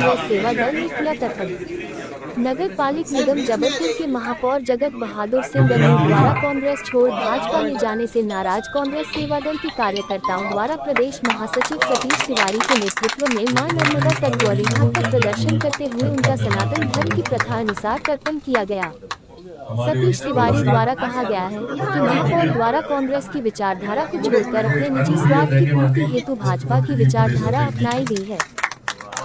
कांग्रेस सेवा दल ने किया तर्पण। नगर पालिक निगम जबलपुर के महापौर जगत बहादुर सिंह द्वारा कांग्रेस छोड़ भाजपा में जाने से नाराज कांग्रेस सेवा दल के कार्यकर्ताओं द्वारा प्रदेश महासचिव सतीश तिवारी के नेतृत्व में मां नर्मदा तटवर्ती घाट पर प्रदर्शन करते हुए उनका सनातन धर्म की प्रथा अनुसार तर्पण किया गया। सतीश तिवारी द्वारा कहा गया है कि महापौर द्वारा कांग्रेस की विचारधारा को छोड़कर अपने निजी स्वार्थ की पूर्ति हेतु भाजपा की विचारधारा अपनाई गई है।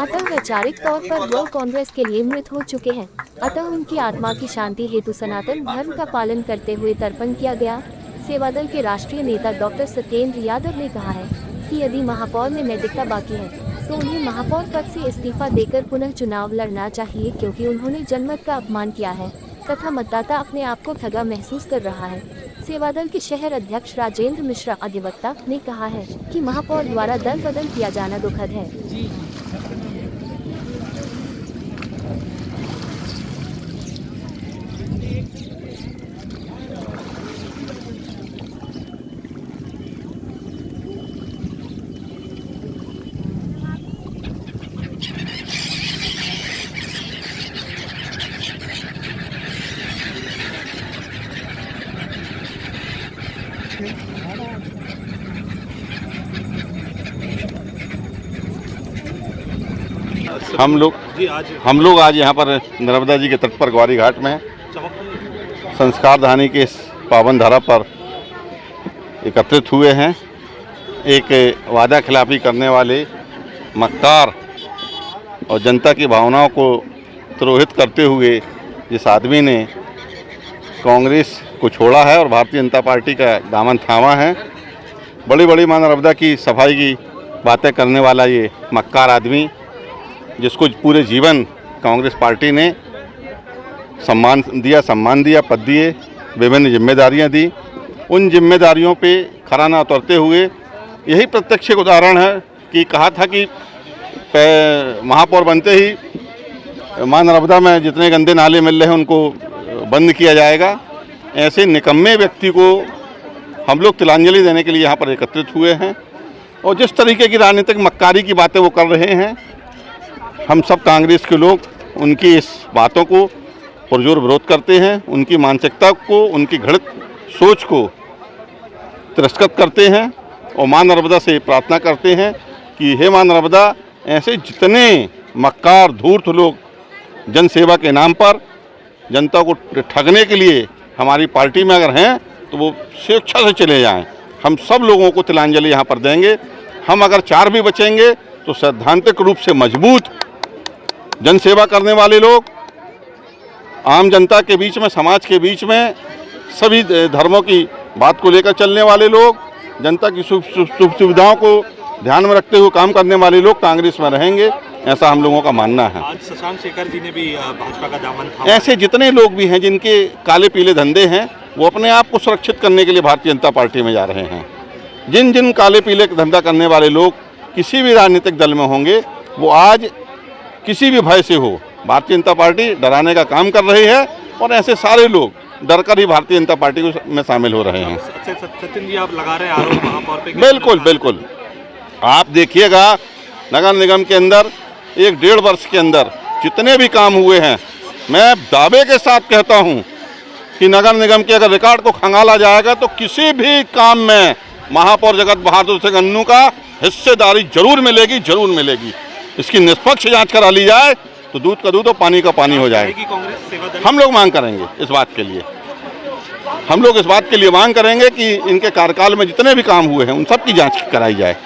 अतः वैचारिक तौर पर वह कांग्रेस के लिए मृत हो चुके हैं। अतः उनकी आत्मा की शांति हेतु सनातन धर्म का पालन करते हुए तर्पण किया गया। सेवा दल के राष्ट्रीय नेता डॉक्टर सत्येंद्र यादव ने कहा है कि यदि महापौर में नैतिकता बाकी है तो उन्हें महापौर पद से इस्तीफा देकर पुनः चुनाव लड़ना चाहिए, क्योंकि उन्होंने जनमत का अपमान किया है तथा मतदाता अपने आप को ठगा महसूस कर रहा है। सेवा दल के शहर अध्यक्ष राजेंद्र मिश्रा अधिवक्ता ने कहा है कि महापौर द्वारा दल बदल किया जाना दुखद है। हम लोग आज यहाँ पर नर्मदा जी के तट पर ग्वारी घाट में संस्कार धानी के इस पावन धारा पर एकत्रित हुए हैं। एक वादा खिलाफी करने वाले मक्कार और जनता की भावनाओं को द्रोहित करते हुए जिस आदमी ने कांग्रेस को छोड़ा है और भारतीय जनता पार्टी का दामन थामा है, बड़ी बड़ी मां नर्मदा की सफाई की बातें करने वाला ये मक्कार आदमी, जिसको पूरे जीवन कांग्रेस पार्टी ने सम्मान दिया, पद दिए, विभिन्न जिम्मेदारियां दी, उन जिम्मेदारियों पे खरा न उतरते हुए यही प्रत्यक्ष उदाहरण है कि कहा था कि महापौर बनते ही मां नर्मदा में जितने गंदे नाले मिल रहे हैं उनको बंद किया जाएगा। ऐसे निकम्मे व्यक्ति को हम लोग तिलांजलि देने के लिए यहाँ पर एकत्रित हुए हैं और जिस तरीके की राजनीतिक मक्कारी की बातें वो कर रहे हैं, हम सब कांग्रेस के लोग उनकी इस बातों को पुरजोर विरोध करते हैं। उनकी मानसिकता को, उनकी घृणित सोच को तिरस्कृत करते हैं और मां नर्मदा से प्रार्थना करते हैं कि हे मां नर्मदा, ऐसे जितने मक्कार धूर्त लोग जन सेवा के नाम पर जनता को ठगने के लिए हमारी पार्टी में अगर हैं तो वो स्वेच्छा से चले जाएं। हम सब लोगों को तिलांजलि यहाँ पर देंगे। हम अगर 4 भी बचेंगे तो सैद्धांतिक रूप से मजबूत जन सेवा करने वाले लोग, आम जनता के बीच में, समाज के बीच में सभी धर्मों की बात को लेकर चलने वाले लोग, जनता की सुख सुविधाओं को ध्यान में रखते हुए काम करने वाले लोग कांग्रेस में रहेंगे, ऐसा हम लोगों का मानना है। आज शशांक शेखर जी ने भी भाजपा का दामन थामा। ऐसे जितने लोग भी हैं जिनके काले पीले धंधे हैं, वो अपने आप को सुरक्षित करने के लिए भारतीय जनता पार्टी में जा रहे हैं। जिन काले पीले धंधा करने वाले लोग किसी भी राजनीतिक दल में होंगे, वो आज किसी भी भय से हो भारतीय जनता पार्टी डराने का काम कर रही है और ऐसे सारे लोग डरकर ही भारतीय जनता पार्टी में शामिल हो रहे हैं। सचिन जी, आप लगा रहे हैं आरोप महापौर पे? बिल्कुल। आप देखिएगा, नगर निगम के अंदर 1-1.5 वर्ष के अंदर जितने भी काम हुए हैं, मैं दावे के साथ कहता हूं कि नगर निगम के अगर रिकॉर्ड को खंगाला जाएगा तो किसी भी काम में महापौर जगत बहादुर सिंह अन्नू का हिस्सेदारी जरूर मिलेगी। इसकी निष्पक्ष जांच करा ली जाए तो दूध का दूध और पानी का पानी हो जाएगी। हम लोग मांग करेंगे इस बात के लिए, हम लोग इस बात के लिए मांग करेंगे कि इनके कार्यकाल में जितने भी काम हुए हैं उन सब की जांच कराई जाए।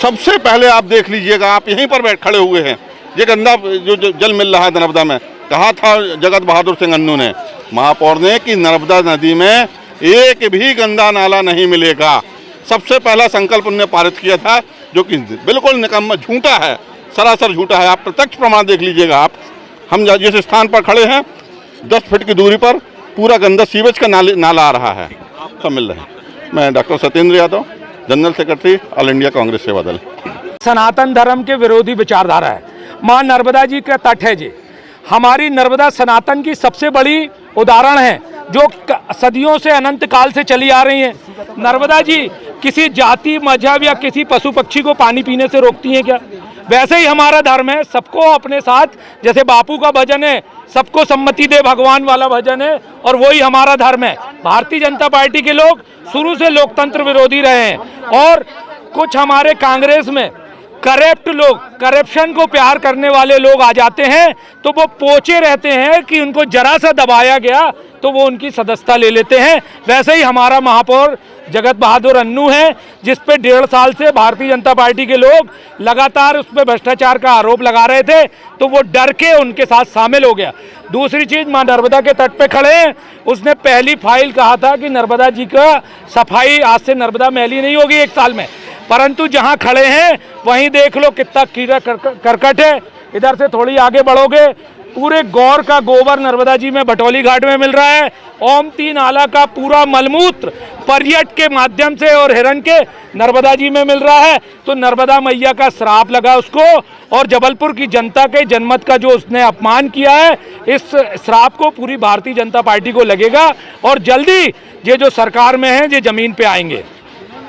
सबसे पहले आप देख लीजिएगा, आप यहीं पर खड़े हुए हैं, ये गंदा जो जल मिल रहा है नर्मदा में, कहा था जगत बहादुर सिंह अन्नू ने, महापौर ने, कि नर्मदा नदी में एक भी गंदा नाला नहीं मिलेगा। सबसे पहला संकल्प उन्होंने पारित किया था, जो कि बिल्कुल निकम्मा झूठा है, सरासर झूठा है। आप प्रत्यक्ष प्रमाण देख लीजिएगा। आप हम जिस स्थान पर खड़े हैं 10 फीट की दूरी पर पूरा गंदा सीवेज का नाला आ रहा है, सब मिल रहे हैं। मैं doctor Satyendra Yadav, general secretary all India Congress सेवा दल। सनातन धर्म के विरोधी विचारधारा है। मां नर्मदा जी का तट है जी, हमारी नर्मदा सनातन की सबसे बड़ी उदाहरण है, जो सदियों से अनंत काल से चली आ रही है। नर्मदा जी किसी जाति, मजहब या किसी पशु पक्षी को पानी पीने से रोकती हैं क्या? वैसे ही हमारा धर्म है, सबको अपने साथ, जैसे बापू का भजन है सबको सम्मति दे भगवान वाला भजन है, और वही हमारा धर्म है। भारतीय जनता पार्टी के लोग शुरू से लोकतंत्र विरोधी रहे हैं, और कुछ हमारे कांग्रेस में करप्ट लोग, करप्शन को प्यार करने वाले लोग आ जाते हैं तो वो पोचे रहते हैं कि उनको जरा सा दबाया गया तो वो उनकी सदस्यता ले लेते हैं। वैसे ही हमारा महापौर जगत बहादुर अन्नू है, जिस पे 1.5 साल से भारतीय जनता पार्टी के लोग लगातार उस पर भ्रष्टाचार का आरोप लगा रहे थे, तो वो डर के उनके साथ शामिल हो गया। दूसरी चीज, मां नर्मदा के तट पे खड़े हैं, उसने पहली फाइल कहा था कि नर्मदा जी का सफाई, आज से नर्मदा मैली नहीं होगी 1 साल में, परंतु जहां खड़े हैं वहीं देख लो कितना कीड़ा करकट है। इधर से थोड़ी आगे बढ़ोगे, पूरे गौर का गोबर नर्मदा जी में भटौली घाट में मिल रहा है। ओमती नाला का पूरा मलमूत्र पर्यट के माध्यम से और हिरन के नर्मदा जी में मिल रहा है। तो नर्मदा मैया का श्राप लगा उसको, और जबलपुर की जनता के जनमत का जो उसने अपमान किया है, इस श्राप को पूरी भारतीय जनता पार्टी को लगेगा, और जल्दी ये जो सरकार में है ये जमीन पे आएंगे।